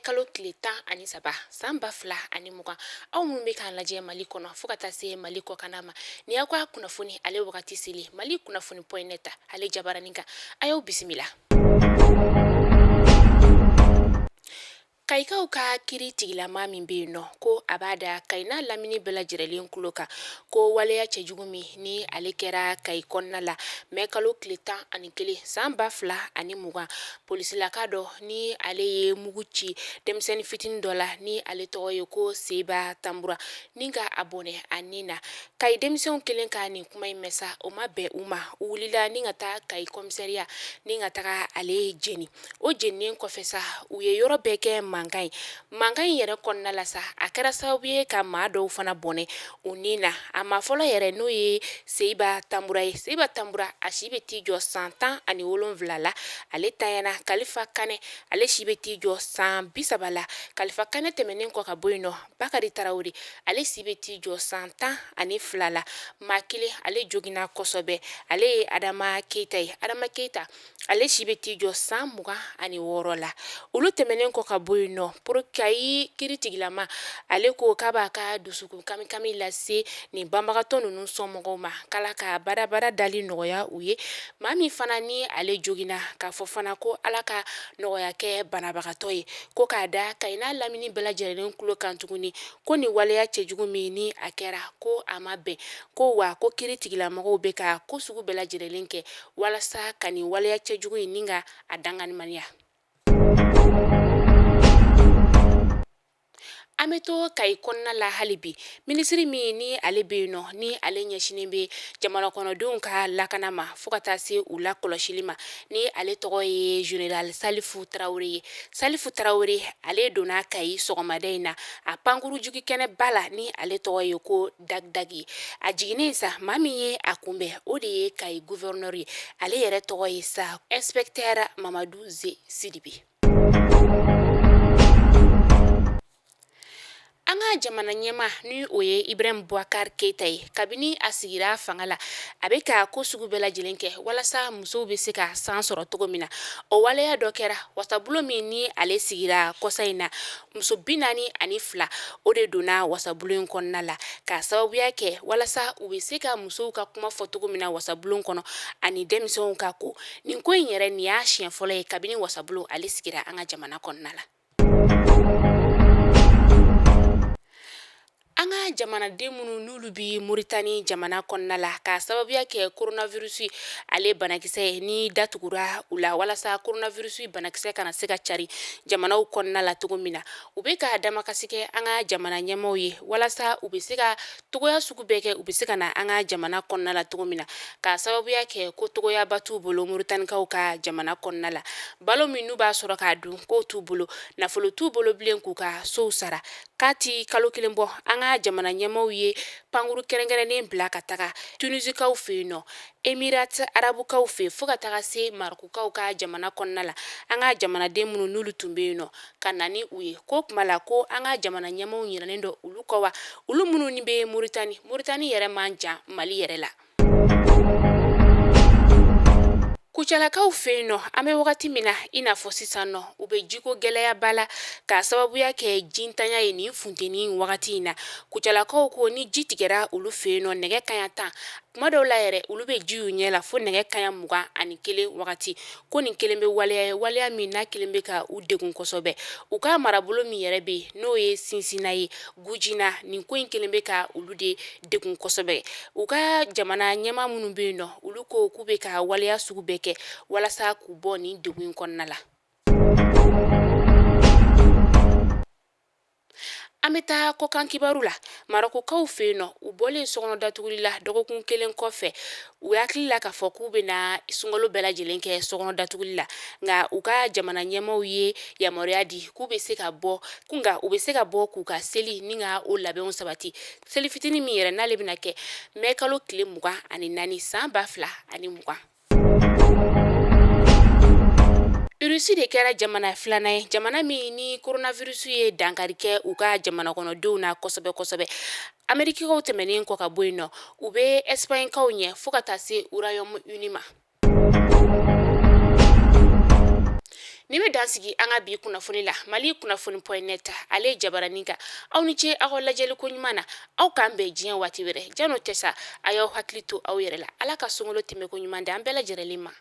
kalo tile 13 san 2020 aw minnu bɛ k'an lajɛ Mali kɔnɔ fo ka taa se Mali kɔkanna ma ni y'aw ka kunnafoni ale wagati seli Mali kunnafoni.net ale jabaranin kan a y'aw bisimila. Kayikaw ka kiri tigilama min bɛ yen nɔ ko a b'a da Kayina lamini bɛɛ lajɛlen tulo kan ko waleya cɛjugu min ni ale kɛra Kayi kɔnɔna la mais kalo tile 11 san 2020 polisilaka dɔ ni ale ye mugu ci denmisɛnnin fitinin dɔ la ni ale tɔgɔ ye ko Seba Tambura ni ka a bɔnɛ a nin na Kayi denmisɛnw kelen ka nin kuma in mɛn sa o ma bɛn u ma u wulila ni ka taa Kayi komisariya ni ka taga ale jeni o jeninen kɔfɛ sa u ye yɔrɔ bɛɛ kɛ mankan in yɛrɛ kɔnɔna la sa a kɛra sababu ye ka maa dɔw fana bɔnɛ u nin na a ma fɔlɔ yɛrɛ n'o ye Seba Tambura ye Seba Tambura a si bɛ t'i jɔ san 17 la ale tanyana Kalifa Kane ale si bɛ t'i jɔ san 30 la Kalifa Kane tɛmɛnen kɔ ka bɔ yen nɔ Bakari Tarawele ale si bɛ t'i jɔ san 12 la maa kelen ale joginna kosɛbɛ ale ye Adama Keita ye Adama Keita ale si bɛ t'i jɔ san 26 la olu tɛmɛnen kɔ ka bɔ yen nɔ pour Kayi kiri tigilama ale ko k'a b'a ka dusukun kami lase nin banbagatɔ ninnu somɔgɔw ma k'Ala ka badabada dali nɔgɔya u ye maa min fana ni ale joginna k'a fɔ fana ko Ala ka nɔgɔya kɛ banabagatɔ ye ko k'a da Kayina lamini bɛɛ lajɛlen tulo kan tuguni ko ni waleya cɛjugu min ni a kɛra ko a ma bɛn ko wa ko kiri tigilamɔgɔw bɛ ka ko sugu bɛɛ lajɛlen kɛ walasa ka nin waleya cɛjugu in ni ka a danganimaniya. An bɛ to Kayi kɔnɔna la hali bi minisiri min ni ale bɛ yen nɔ ni ale ɲɛsinen bɛ jamana kɔnɔdenw ka lakana ma fo ka taa se u la kɔlɔsili ma ni ale tɔgɔ ye General Salifu Tarawele ye Salifu Tarawele ale donna Kayi sɔgɔmada in na a pankurujugu kɛnɛ ba la ni ale tɔgɔ ye ko Dagdagi a jiginnen sa maa min ye a kunbɛn o de ye Kayi gouverneur ye ale yɛrɛ tɔgɔ ye sa inspecteur Mamadou Ze Sidibe. An ka jamana ɲɛma ni o ye Ibrahim Boubacar Keita ye kabini a sigira fanga la a bɛ ka ko sugu bɛɛ lajɛlen kɛ walasa musow bɛ se ka san sɔrɔ cogo min na o waleya dɔ kɛra wasabulon min ni ale sigira kɔsa in na muso 42 o de donna wasabulon in kɔnɔna la ka sababuya kɛ walasa u bɛ se ka musow ka kuma fɔ cogo min na wasabulon kɔnɔ ani denmisɛnw ka ko nin ko in yɛrɛ ni y'a siɲɛ fɔlɔ ye kabini wasabulon ale sigira an ka jamana kɔnɔna la. An ka jamanaden minnu n'olu bi Moritani jamana kɔnɔna la ka sababuya kɛ coronavirus ale banakisɛ ye ni datugura u la walasa coronavirus banakisɛ kana se ka cari jamanaw kɔnɔna la cogo min na u bɛ ka damakasi kɛ an ka jamana ɲɛmaaw ye walasa u bɛ se ka togoya sugu bɛɛ kɛ u bɛ se ka na an ka jamana kɔnɔna la cogo min na ka sababuya kɛ ko togoyaba t'u bolo Moritanikaw ka jamana kɔnɔna la balo min n'u b'a sɔrɔ k'a dun k'o t'u bolo nafolo t'u bolo bilen k'u ka sow sara k'a ti kalo kelen bɔ an ka jamana ɲɛmaaw ye pankuru kɛrɛnkɛrɛnnen bila ka taga Tunisikaw fɛ yen nɔ Emirat Arabukaw fɛ fo ka taga se Marokukaw ka jamana kɔnɔna la an ka jamanaden minnu n'olu tun bɛ yen nɔ ka na ni u ye ko kuma la ko an ka jamana ɲɛmaaw ɲinɛnen dɔ olu kɔ wa olu minnu ni bɛ Moritani yɛrɛ man jan Mali yɛrɛ la. Kucalakaw fɛ yen nɔ an bɛ wagati min na i n'a fɔ sisan nɔ u bɛ jiko gɛlɛyaba la ka sababuya kɛ jintanya ye nin funteni wagati in na kucalakaw ko ni ji tigɛra olu fɛ yen nɔ nɛgɛ kanɲɛ 10 kuma dɔw la yɛrɛ olu bɛ ji y'u ɲɛ la fo nɛgɛ kanɲɛ 21 wagati ko nin kelen bɛ waleya min n'a kelen bɛ ka u degun kosɛbɛ u ka marabolo min yɛrɛ bɛ n'o ye Sinsina ye Gujina nin ko in kelen bɛ ka olu de degun kosɛbɛ u ka jamana ɲɛmaa minnu bɛ yen nɔ olu ko k'u bɛ ka waleya sugu bɛɛ kɛ walasa k'u bɔ nin degun in kɔnɔna la. An bɛ taa kɔkan kibaru la Marokukaw fɛ yen nɔ u bɔlen sokɔnɔ datuguli la dɔgɔkun kelen kɔfɛ u hakili la k'a fɔ k'u bɛna sunkalo bɛɛ lajɛlen kɛ sokɔnɔ datuguli la nka u ka jamana ɲɛmaaw ye yamaruya di k'u bɛ se ka bɔ k'u ka seli ni ka o labɛnw sabati seli fitinin min yɛrɛ n'ale bɛna kɛ mai kalo tile 24 san 2020. Urusi de kɛra jamana filanan ye jamana min ni coronavirus ye dankari kɛ u ka jamana kɔnɔdenw na kosɛbɛ Amerikikaw tɛmɛnen kɔ ka bɔ yen nɔ u bɛ Espagnekaw ɲɛ fo ka taa se Royaume-Uni ma. Ni bɛ dansigi an ka bi kunnafoni la mali kunnafoni.net ale jabarani kan aw ni ce aw lajɛli ko ɲuman na aw k'an bɛn diɲɛ waati wɛrɛ jano tɛ sa a y'aw hakili to aw yɛrɛ la ala ka sungalo tɛmɛ ko ɲuman di an bɛɛ lajɛlenlen ma